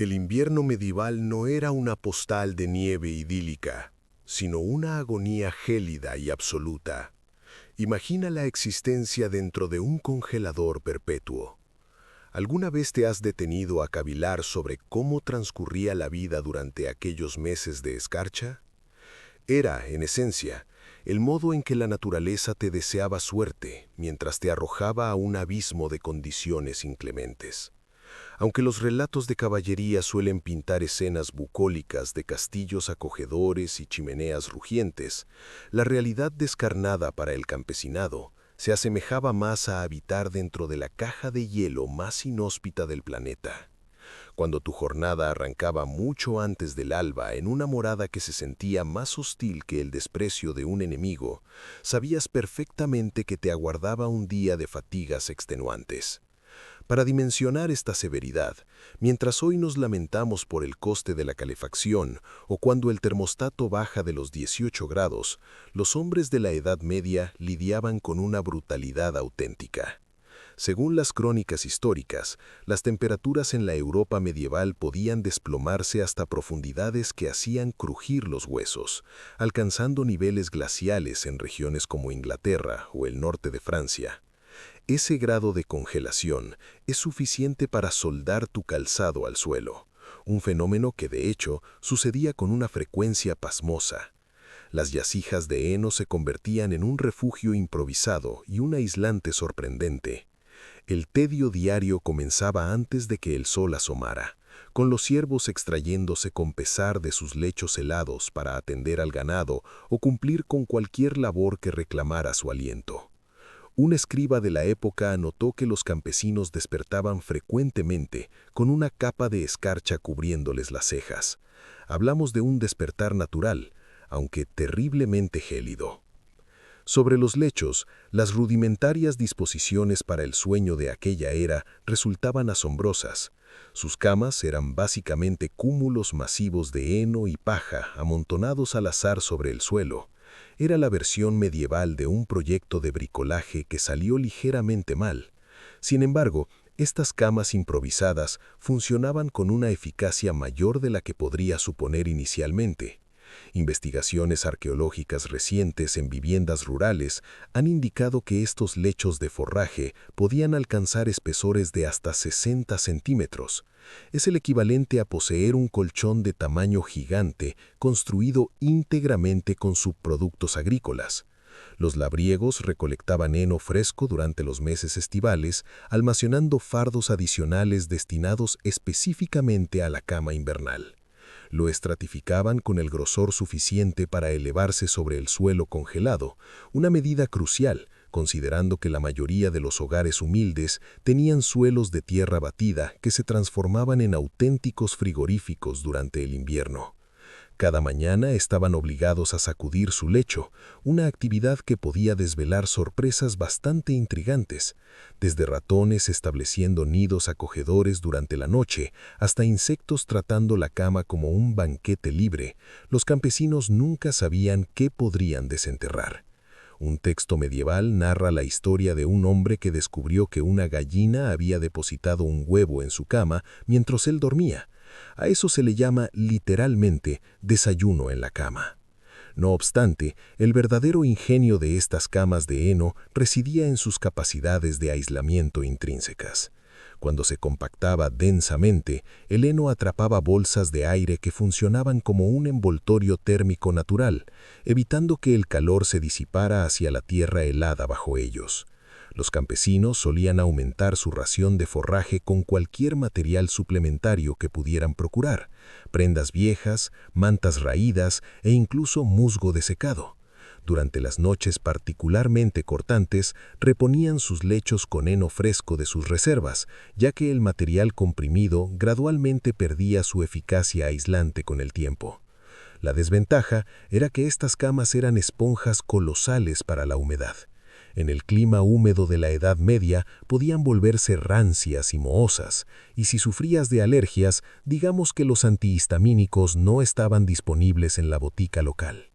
El invierno medieval no era una postal de nieve idílica, sino una agonía gélida y absoluta. Imagina la existencia dentro de un congelador perpetuo. ¿Alguna vez te has detenido a cavilar sobre cómo transcurría la vida durante aquellos meses de escarcha? Era, en esencia, el modo en que la naturaleza te deseaba suerte mientras te arrojaba a un abismo de condiciones inclementes. Aunque los relatos de caballería suelen pintar escenas bucólicas de castillos acogedores y chimeneas rugientes, la realidad descarnada para el campesinado se asemejaba más a habitar dentro de la caja de hielo más inhóspita del planeta. Cuando tu jornada arrancaba mucho antes del alba en una morada que se sentía más hostil que el desprecio de un enemigo, sabías perfectamente que te aguardaba un día de fatigas extenuantes. Para dimensionar esta severidad, mientras hoy nos lamentamos por el coste de la calefacción o cuando el termostato baja de los 18 grados, los hombres de la Edad Media lidiaban con una brutalidad auténtica. Según las crónicas históricas, las temperaturas en la Europa medieval podían desplomarse hasta profundidades que hacían crujir los huesos, alcanzando niveles glaciales en regiones como Inglaterra o el norte de Francia. Ese grado de congelación es suficiente para soldar tu calzado al suelo, un fenómeno que de hecho sucedía con una frecuencia pasmosa. Las yacijas de heno se convertían en un refugio improvisado y un aislante sorprendente. El tedio diario comenzaba antes de que el sol asomara, con los ciervos extrayéndose con pesar de sus lechos helados para atender al ganado o cumplir con cualquier labor que reclamara su aliento. Un escriba de la época anotó que los campesinos despertaban frecuentemente con una capa de escarcha cubriéndoles las cejas. Hablamos de un despertar natural, aunque terriblemente gélido. Sobre los lechos, las rudimentarias disposiciones para el sueño de aquella era resultaban asombrosas. Sus camas eran básicamente cúmulos masivos de heno y paja amontonados al azar sobre el suelo. Era la versión medieval de un proyecto de bricolaje que salió ligeramente mal. Sin embargo, estas camas improvisadas funcionaban con una eficacia mayor de la que podría suponer inicialmente. Investigaciones arqueológicas recientes en viviendas rurales han indicado que estos lechos de forraje podían alcanzar espesores de hasta 60 centímetros. Es el equivalente a poseer un colchón de tamaño gigante construido íntegramente con subproductos agrícolas. Los labriegos recolectaban heno fresco durante los meses estivales, almacenando fardos adicionales destinados específicamente a la cama invernal. Lo estratificaban con el grosor suficiente para elevarse sobre el suelo congelado, una medida crucial, considerando que la mayoría de los hogares humildes tenían suelos de tierra batida que se transformaban en auténticos frigoríficos durante el invierno. Cada mañana estaban obligados a sacudir su lecho, una actividad que podía desvelar sorpresas bastante intrigantes, desde ratones estableciendo nidos acogedores durante la noche hasta insectos tratando la cama como un banquete libre. Los campesinos nunca sabían qué podrían desenterrar. Un texto medieval narra la historia de un hombre que descubrió que una gallina había depositado un huevo en su cama mientras él dormía. A eso se le llama literalmente desayuno en la cama. No obstante, el verdadero ingenio de estas camas de heno residía en sus capacidades de aislamiento intrínsecas. Cuando se compactaba densamente, el heno atrapaba bolsas de aire que funcionaban como un envoltorio térmico natural, evitando que el calor se disipara hacia la tierra helada bajo ellos. Los campesinos solían aumentar su ración de forraje con cualquier material suplementario que pudieran procurar, prendas viejas, mantas raídas e incluso musgo desecado. Durante las noches particularmente cortantes, reponían sus lechos con heno fresco de sus reservas, ya que el material comprimido gradualmente perdía su eficacia aislante con el tiempo. La desventaja era que estas camas eran esponjas colosales para la humedad. En el clima húmedo de la Edad Media podían volverse rancias y mohosas, y si sufrías de alergias, digamos que los antihistamínicos no estaban disponibles en la botica local.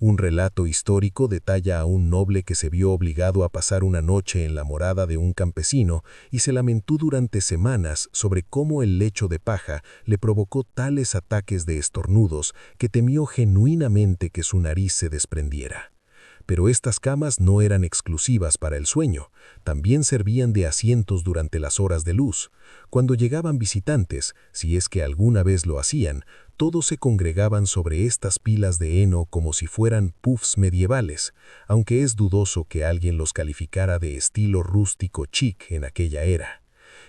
Un relato histórico detalla a un noble que se vio obligado a pasar una noche en la morada de un campesino y se lamentó durante semanas sobre cómo el lecho de paja le provocó tales ataques de estornudos que temió genuinamente que su nariz se desprendiera. Pero estas camas no eran exclusivas para el sueño, también servían de asientos durante las horas de luz. Cuando llegaban visitantes, si es que alguna vez lo hacían, todos se congregaban sobre estas pilas de heno como si fueran puffs medievales, aunque es dudoso que alguien los calificara de estilo rústico chic en aquella era.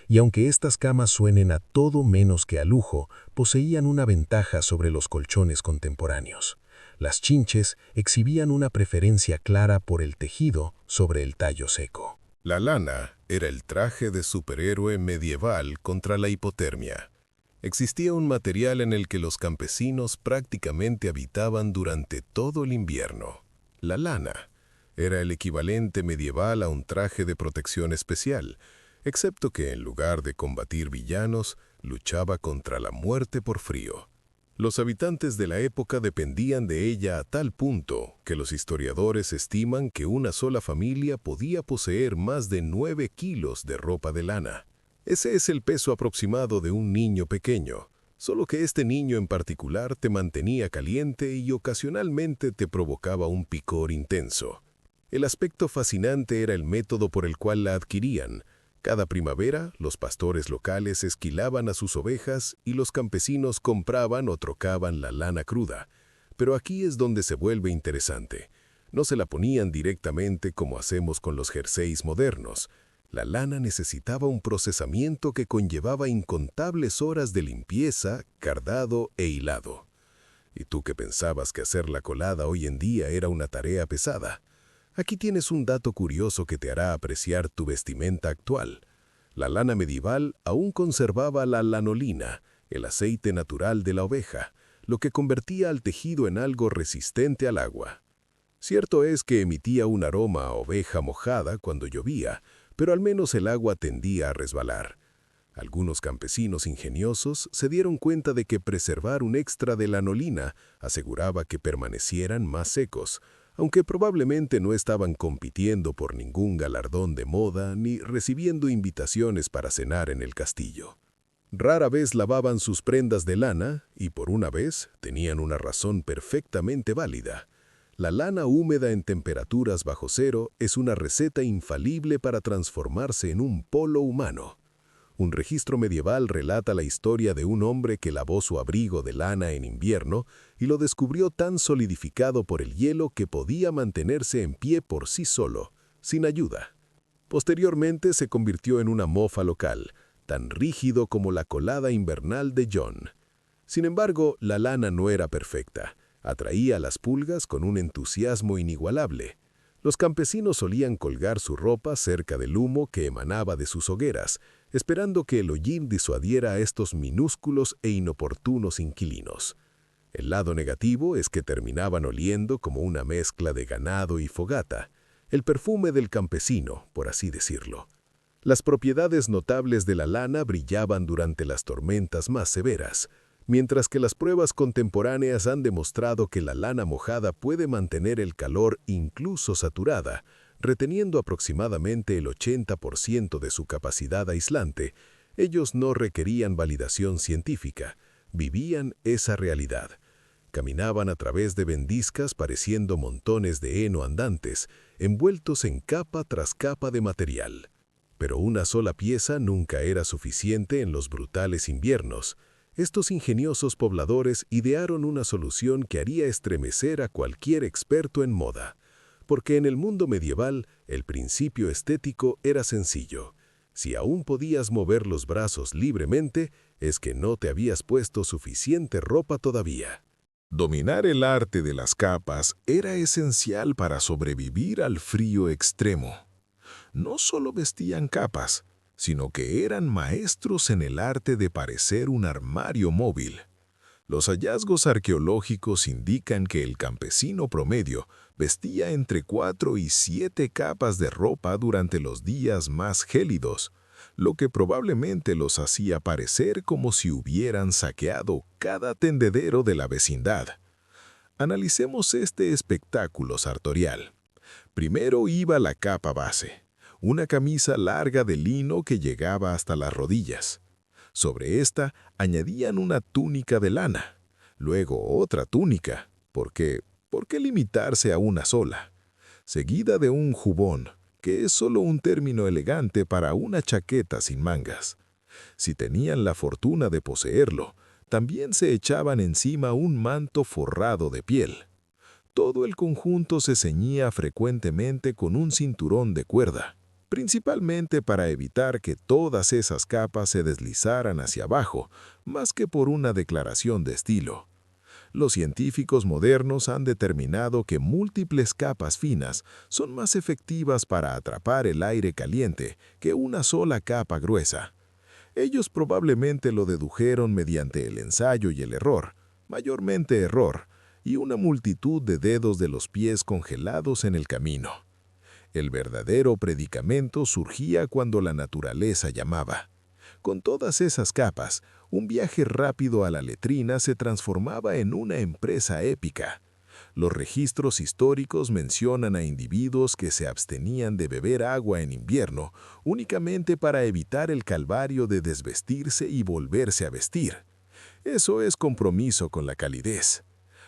Y aunque estas camas suenen a todo menos que a lujo, poseían una ventaja sobre los colchones contemporáneos. Las chinches exhibían una preferencia clara por el tejido sobre el tallo seco. La lana era el traje de superhéroe medieval contra la hipotermia. Existía un material en el que los campesinos prácticamente habitaban durante todo el invierno. La lana era el equivalente medieval a un traje de protección especial, excepto que en lugar de combatir villanos, luchaba contra la muerte por frío. Los habitantes de la época dependían de ella a tal punto que los historiadores estiman que una sola familia podía poseer más de 9 kilos de ropa de lana. Ese es el peso aproximado de un niño pequeño, solo que este niño en particular te mantenía caliente y ocasionalmente te provocaba un picor intenso. El aspecto fascinante era el método por el cual la adquirían. Cada primavera, los pastores locales esquilaban a sus ovejas y los campesinos compraban o trocaban la lana cruda. Pero aquí es donde se vuelve interesante. No se la ponían directamente como hacemos con los jerseys modernos. La lana necesitaba un procesamiento que conllevaba incontables horas de limpieza, cardado e hilado. ¿Y tú que pensabas que hacer la colada hoy en día era una tarea pesada? Aquí tienes un dato curioso que te hará apreciar tu vestimenta actual. La lana medieval aún conservaba la lanolina, el aceite natural de la oveja, lo que convertía al tejido en algo resistente al agua. Cierto es que emitía un aroma a oveja mojada cuando llovía, pero al menos el agua tendía a resbalar. Algunos campesinos ingeniosos se dieron cuenta de que preservar un extra de lanolina aseguraba que permanecieran más secos, aunque probablemente no estaban compitiendo por ningún galardón de moda ni recibiendo invitaciones para cenar en el castillo. Rara vez lavaban sus prendas de lana y por una vez tenían una razón perfectamente válida. La lana húmeda en temperaturas bajo cero es una receta infalible para transformarse en un polo humano. Un registro medieval relata la historia de un hombre que lavó su abrigo de lana en invierno y lo descubrió tan solidificado por el hielo que podía mantenerse en pie por sí solo, sin ayuda. Posteriormente se convirtió en una mofa local, tan rígido como la colada invernal de John. Sin embargo, la lana no era perfecta. Atraía a las pulgas con un entusiasmo inigualable. Los campesinos solían colgar su ropa cerca del humo que emanaba de sus hogueras, esperando que el hollín disuadiera a estos minúsculos e inoportunos inquilinos. El lado negativo es que terminaban oliendo como una mezcla de ganado y fogata, el perfume del campesino, por así decirlo. Las propiedades notables de la lana brillaban durante las tormentas más severas, mientras que las pruebas contemporáneas han demostrado que la lana mojada puede mantener el calor incluso saturada, reteniendo aproximadamente el 80% de su capacidad aislante. Ellos no requerían validación científica, vivían esa realidad. Caminaban a través de vendiscas pareciendo montones de heno andantes, envueltos en capa tras capa de material. Pero una sola pieza nunca era suficiente en los brutales inviernos. Estos ingeniosos pobladores idearon una solución que haría estremecer a cualquier experto en moda. Porque en el mundo medieval, el principio estético era sencillo. Si aún podías mover los brazos libremente, es que no te habías puesto suficiente ropa todavía. Dominar el arte de las capas era esencial para sobrevivir al frío extremo. No solo vestían capas, sino que eran maestros en el arte de parecer un armario móvil. Los hallazgos arqueológicos indican que el campesino promedio vestía entre 4 y 7 capas de ropa durante los días más gélidos, lo que probablemente los hacía parecer como si hubieran saqueado cada tendedero de la vecindad. Analicemos este espectáculo sartorial. Primero iba la capa base, una camisa larga de lino que llegaba hasta las rodillas. Sobre esta añadían una túnica de lana, luego otra túnica, ¿por qué limitarse a una sola? Seguida de un jubón, que es solo un término elegante para una chaqueta sin mangas. Si tenían la fortuna de poseerlo, también se echaban encima un manto forrado de piel. Todo el conjunto se ceñía frecuentemente con un cinturón de cuerda, principalmente para evitar que todas esas capas se deslizaran hacia abajo, más que por una declaración de estilo. Los científicos modernos han determinado que múltiples capas finas son más efectivas para atrapar el aire caliente que una sola capa gruesa. Ellos probablemente lo dedujeron mediante el ensayo y el error, mayormente error, y una multitud de dedos de los pies congelados en el camino. El verdadero predicamento surgía cuando la naturaleza llamaba. Con todas esas capas, un viaje rápido a la letrina se transformaba en una empresa épica. Los registros históricos mencionan a individuos que se abstenían de beber agua en invierno únicamente para evitar el calvario de desvestirse y volverse a vestir. Eso es compromiso con la calidez.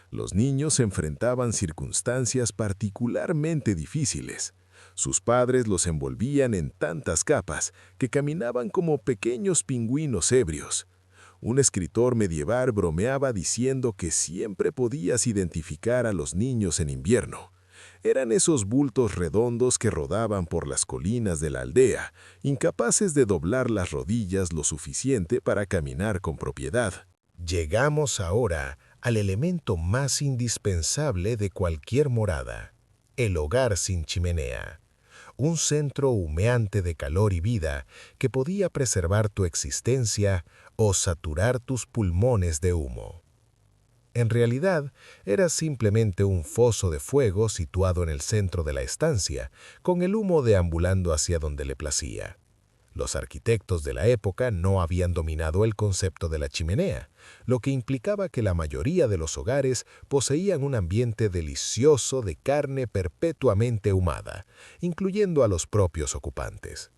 Los niños enfrentaban circunstancias particularmente difíciles. Sus padres los envolvían en tantas capas que caminaban como pequeños pingüinos ebrios. Un escritor medieval bromeaba diciendo que siempre podías identificar a los niños en invierno. Eran esos bultos redondos que rodaban por las colinas de la aldea, incapaces de doblar las rodillas lo suficiente para caminar con propiedad. Llegamos ahora al elemento más indispensable de cualquier morada, el hogar sin chimenea. Un centro humeante de calor y vida que podía preservar tu existencia o saturar tus pulmones de humo. En realidad, era simplemente un foso de fuego situado en el centro de la estancia, con el humo deambulando hacia donde le placía. Los arquitectos de la época no habían dominado el concepto de la chimenea, lo que implicaba que la mayoría de los hogares poseían un ambiente delicioso de carne perpetuamente ahumada, incluyendo a los propios ocupantes.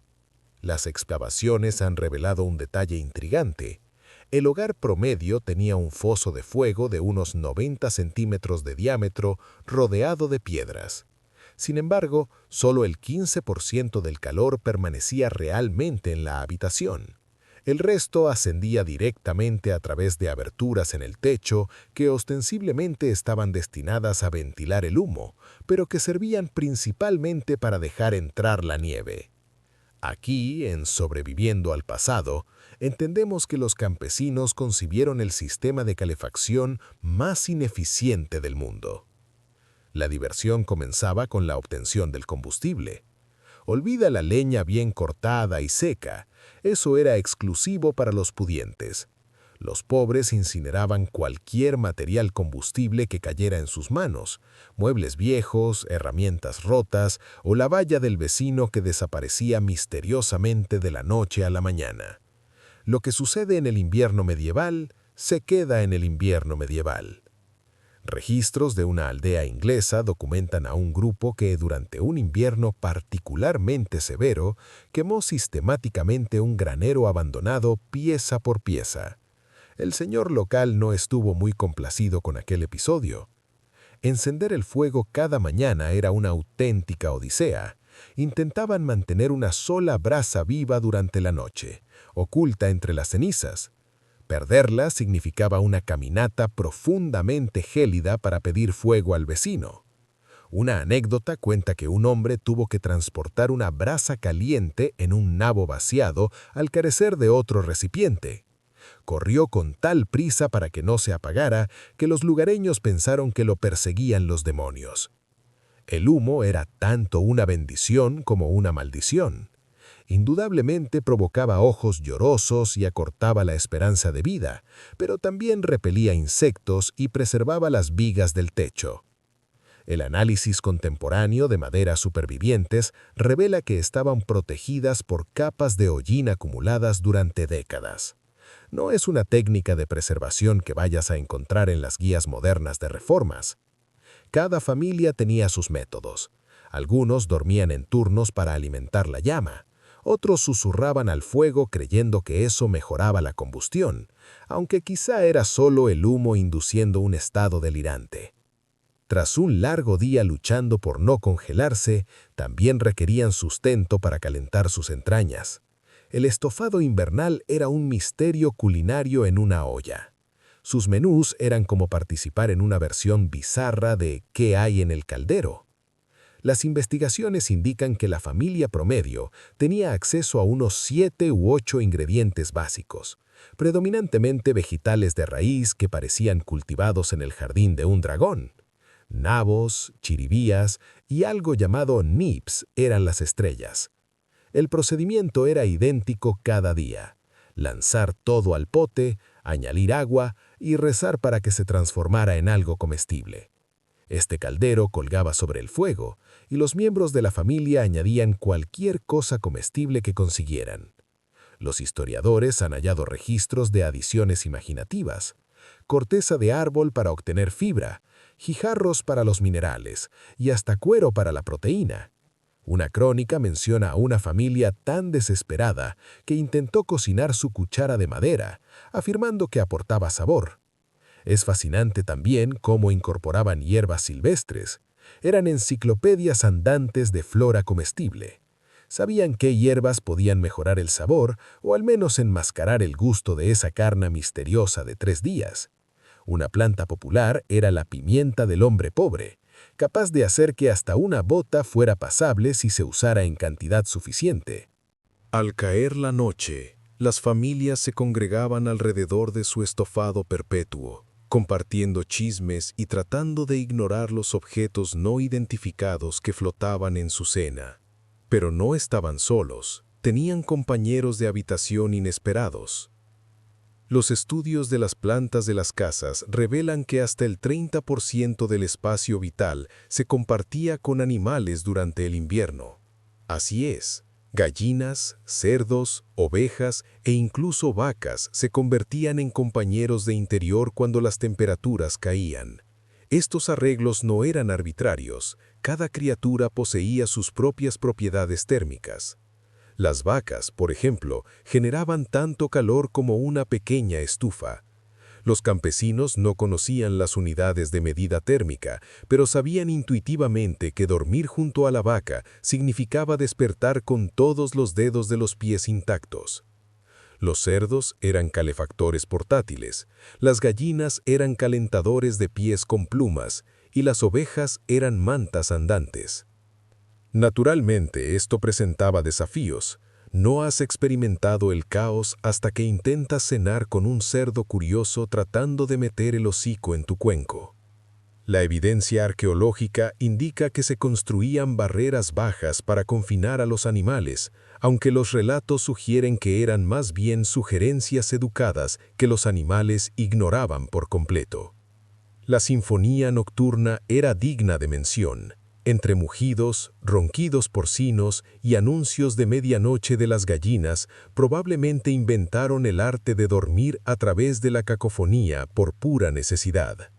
Las excavaciones han revelado un detalle intrigante. El hogar promedio tenía un foso de fuego de unos 90 centímetros de diámetro rodeado de piedras. Sin embargo, solo el 15% del calor permanecía realmente en la habitación. El resto ascendía directamente a través de aberturas en el techo que ostensiblemente estaban destinadas a ventilar el humo, pero que servían principalmente para dejar entrar la nieve. Aquí, en Sobreviviendo al pasado, entendemos que los campesinos concibieron el sistema de calefacción más ineficiente del mundo. La diversión comenzaba con la obtención del combustible. Olvida la leña bien cortada y seca, eso era exclusivo para los pudientes. Los pobres incineraban cualquier material combustible que cayera en sus manos, muebles viejos, herramientas rotas o la valla del vecino que desaparecía misteriosamente de la noche a la mañana. Lo que sucede en el invierno medieval, se queda en el invierno medieval. Registros de una aldea inglesa documentan a un grupo que durante un invierno particularmente severo quemó sistemáticamente un granero abandonado pieza por pieza. El señor local no estuvo muy complacido con aquel episodio. Encender el fuego cada mañana era una auténtica odisea. Intentaban mantener una sola brasa viva durante la noche, oculta entre las cenizas. Perderla significaba una caminata profundamente gélida para pedir fuego al vecino. Una anécdota cuenta que un hombre tuvo que transportar una brasa caliente en un nabo vaciado al carecer de otro recipiente. Corrió con tal prisa para que no se apagara que los lugareños pensaron que lo perseguían los demonios. El humo era tanto una bendición como una maldición. Indudablemente provocaba ojos llorosos y acortaba la esperanza de vida, pero también repelía insectos y preservaba las vigas del techo. El análisis contemporáneo de maderas supervivientes revela que estaban protegidas por capas de hollín acumuladas durante décadas. No es una técnica de preservación que vayas a encontrar en las guías modernas de reformas. Cada familia tenía sus métodos. Algunos dormían en turnos para alimentar la llama. Otros susurraban al fuego creyendo que eso mejoraba la combustión, aunque quizá era solo el humo induciendo un estado delirante. Tras un largo día luchando por no congelarse, también requerían sustento para calentar sus entrañas. El estofado invernal era un misterio culinario en una olla. Sus menús eran como participar en una versión bizarra de ¿qué hay en el caldero? Las investigaciones indican que la familia promedio tenía acceso a unos 7 u 8 ingredientes básicos, predominantemente vegetales de raíz que parecían cultivados en el jardín de un dragón. Nabos, chiribías y algo llamado nips eran las estrellas. El procedimiento era idéntico cada día: lanzar todo al pote, añadir agua y rezar para que se transformara en algo comestible. Este caldero colgaba sobre el fuego, y los miembros de la familia añadían cualquier cosa comestible que consiguieran. Los historiadores han hallado registros de adiciones imaginativas: corteza de árbol para obtener fibra, guijarros para los minerales y hasta cuero para la proteína. Una crónica menciona a una familia tan desesperada que intentó cocinar su cuchara de madera, afirmando que aportaba sabor. Es fascinante también cómo incorporaban hierbas silvestres. Eran enciclopedias andantes de flora comestible. Sabían qué hierbas podían mejorar el sabor o al menos enmascarar el gusto de esa carne misteriosa de 3 días. Una planta popular era la pimienta del hombre pobre, capaz de hacer que hasta una bota fuera pasable si se usara en cantidad suficiente. Al caer la noche, las familias se congregaban alrededor de su estofado perpetuo, compartiendo chismes y tratando de ignorar los objetos no identificados que flotaban en su cena. Pero no estaban solos, tenían compañeros de habitación inesperados. Los estudios de las plantas de las casas revelan que hasta el 30% del espacio vital se compartía con animales durante el invierno. Así es, gallinas, cerdos, ovejas e incluso vacas se convertían en compañeros de interior cuando las temperaturas caían. Estos arreglos no eran arbitrarios, cada criatura poseía sus propias propiedades térmicas. Las vacas, por ejemplo, generaban tanto calor como una pequeña estufa. Los campesinos no conocían las unidades de medida térmica, pero sabían intuitivamente que dormir junto a la vaca significaba despertar con todos los dedos de los pies intactos. Los cerdos eran calefactores portátiles, las gallinas eran calentadores de pies con plumas y las ovejas eran mantas andantes. Naturalmente, esto presentaba desafíos. No has experimentado el caos hasta que intentas cenar con un cerdo curioso tratando de meter el hocico en tu cuenco. La evidencia arqueológica indica que se construían barreras bajas para confinar a los animales, aunque los relatos sugieren que eran más bien sugerencias educadas que los animales ignoraban por completo. La sinfonía nocturna era digna de mención. Entre mugidos, ronquidos porcinos y anuncios de medianoche de las gallinas, probablemente inventaron el arte de dormir a través de la cacofonía por pura necesidad.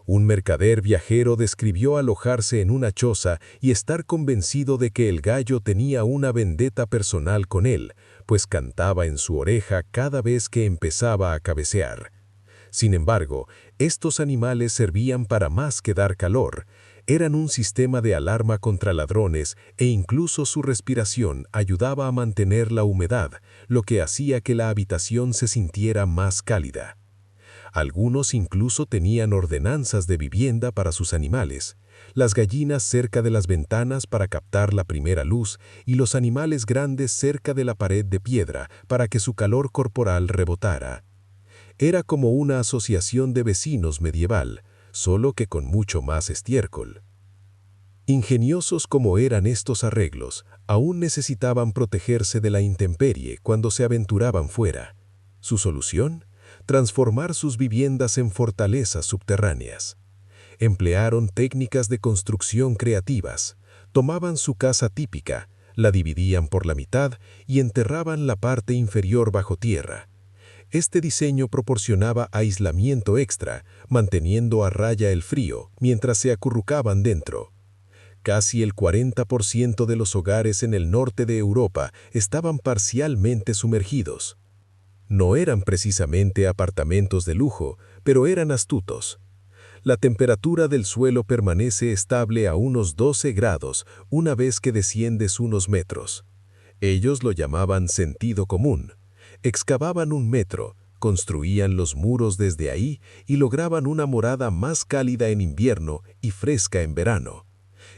Un mercader viajero describió alojarse en una choza y estar convencido de que el gallo tenía una vendetta personal con él, pues cantaba en su oreja cada vez que empezaba a cabecear. Sin embargo, estos animales servían para más que dar calor. Eran un sistema de alarma contra ladrones e incluso su respiración ayudaba a mantener la humedad, lo que hacía que la habitación se sintiera más cálida. Algunos incluso tenían ordenanzas de vivienda para sus animales, las gallinas cerca de las ventanas para captar la primera luz y los animales grandes cerca de la pared de piedra para que su calor corporal rebotara. Era como una asociación de vecinos medieval, solo que con mucho más estiércol. Ingeniosos como eran estos arreglos, aún necesitaban protegerse de la intemperie cuando se aventuraban fuera. ¿Su solución? Transformar sus viviendas en fortalezas subterráneas. Emplearon técnicas de construcción creativas. Tomaban su casa típica, la dividían por la mitad y enterraban la parte inferior bajo tierra. Este diseño proporcionaba aislamiento extra, manteniendo a raya el frío mientras se acurrucaban dentro. Casi el 40% de los hogares en el norte de Europa estaban parcialmente sumergidos. No eran precisamente apartamentos de lujo, pero eran astutos. La temperatura del suelo permanece estable a unos 12 grados una vez que desciendes unos metros. Ellos lo llamaban sentido común. Excavaban 1 metro, construían los muros desde ahí y lograban una morada más cálida en invierno y fresca en verano.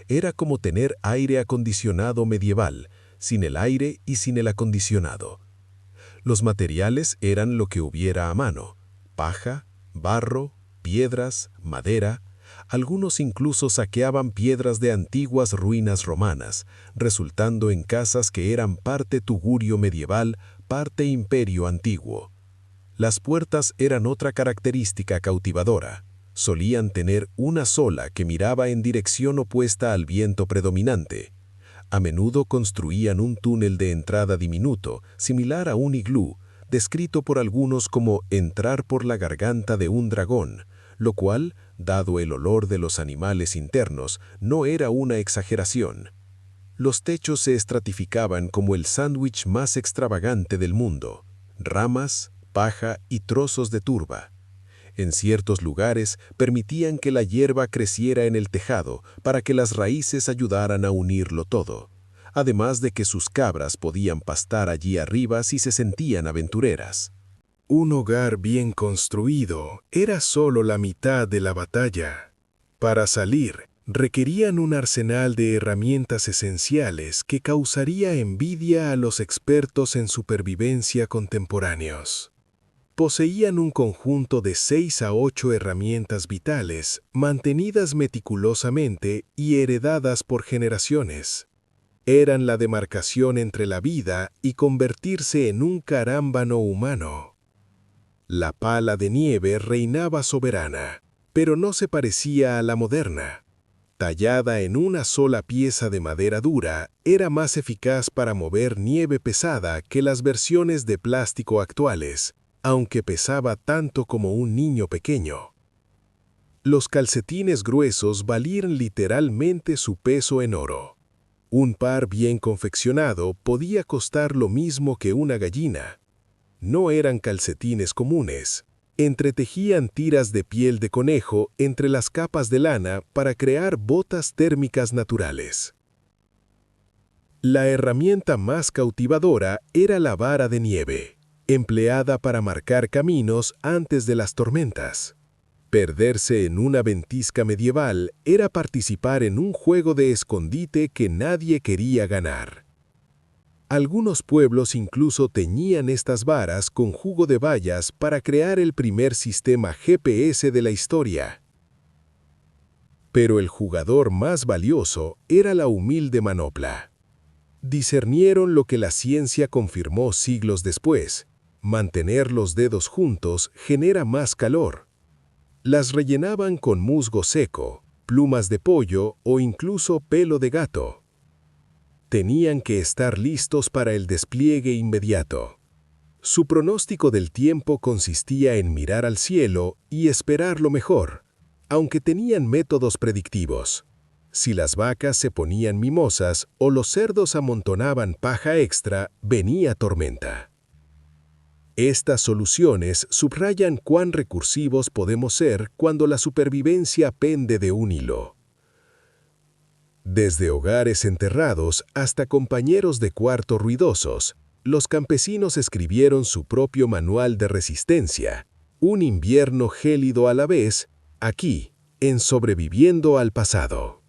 Era como tener aire acondicionado medieval, sin el aire y sin el acondicionado. Los materiales eran lo que hubiera a mano: paja, barro, piedras, madera. Algunos incluso saqueaban piedras de antiguas ruinas romanas, resultando en casas que eran parte tugurio medieval, parte imperio antiguo. Las puertas eran otra característica cautivadora. Solían tener una sola que miraba en dirección opuesta al viento predominante. A menudo construían un túnel de entrada diminuto, similar a un iglú, descrito por algunos como entrar por la garganta de un dragón, lo cual, dado el olor de los animales internos, no era una exageración. Los techos se estratificaban como el sándwich más extravagante del mundo: ramas, paja y trozos de turba. En ciertos lugares permitían que la hierba creciera en el tejado para que las raíces ayudaran a unirlo todo, además de que sus cabras podían pastar allí arriba si se sentían aventureras. Un hogar bien construido era solo la mitad de la batalla. Para salir, requerían un arsenal de herramientas esenciales que causaría envidia a los expertos en supervivencia contemporáneos. Poseían un conjunto de 6 a 8 herramientas vitales, mantenidas meticulosamente y heredadas por generaciones. Eran la demarcación entre la vida y convertirse en un carámbano humano. La pala de nieve reinaba soberana, pero no se parecía a la moderna. Tallada en una sola pieza de madera dura, era más eficaz para mover nieve pesada que las versiones de plástico actuales, aunque pesaba tanto como un niño pequeño. Los calcetines gruesos valían literalmente su peso en oro. Un par bien confeccionado podía costar lo mismo que una gallina. No eran calcetines comunes. Entretejían tiras de piel de conejo entre las capas de lana para crear botas térmicas naturales. La herramienta más cautivadora era la vara de nieve, empleada para marcar caminos antes de las tormentas. Perderse en una ventisca medieval era participar en un juego de escondite que nadie quería ganar. Algunos pueblos incluso teñían estas varas con jugo de bayas para crear el primer sistema GPS de la historia. Pero el jugador más valioso era la humilde manopla. Discernieron lo que la ciencia confirmó siglos después: mantener los dedos juntos genera más calor. Las rellenaban con musgo seco, plumas de pollo o incluso pelo de gato. Tenían que estar listos para el despliegue inmediato. Su pronóstico del tiempo consistía en mirar al cielo y esperar lo mejor, aunque tenían métodos predictivos. Si las vacas se ponían mimosas o los cerdos amontonaban paja extra, venía tormenta. Estas soluciones subrayan cuán recursivos podemos ser cuando la supervivencia pende de un hilo. Desde hogares enterrados hasta compañeros de cuarto ruidosos, los campesinos escribieron su propio manual de resistencia, un invierno gélido a la vez, aquí, en Sobreviviendo al Pasado.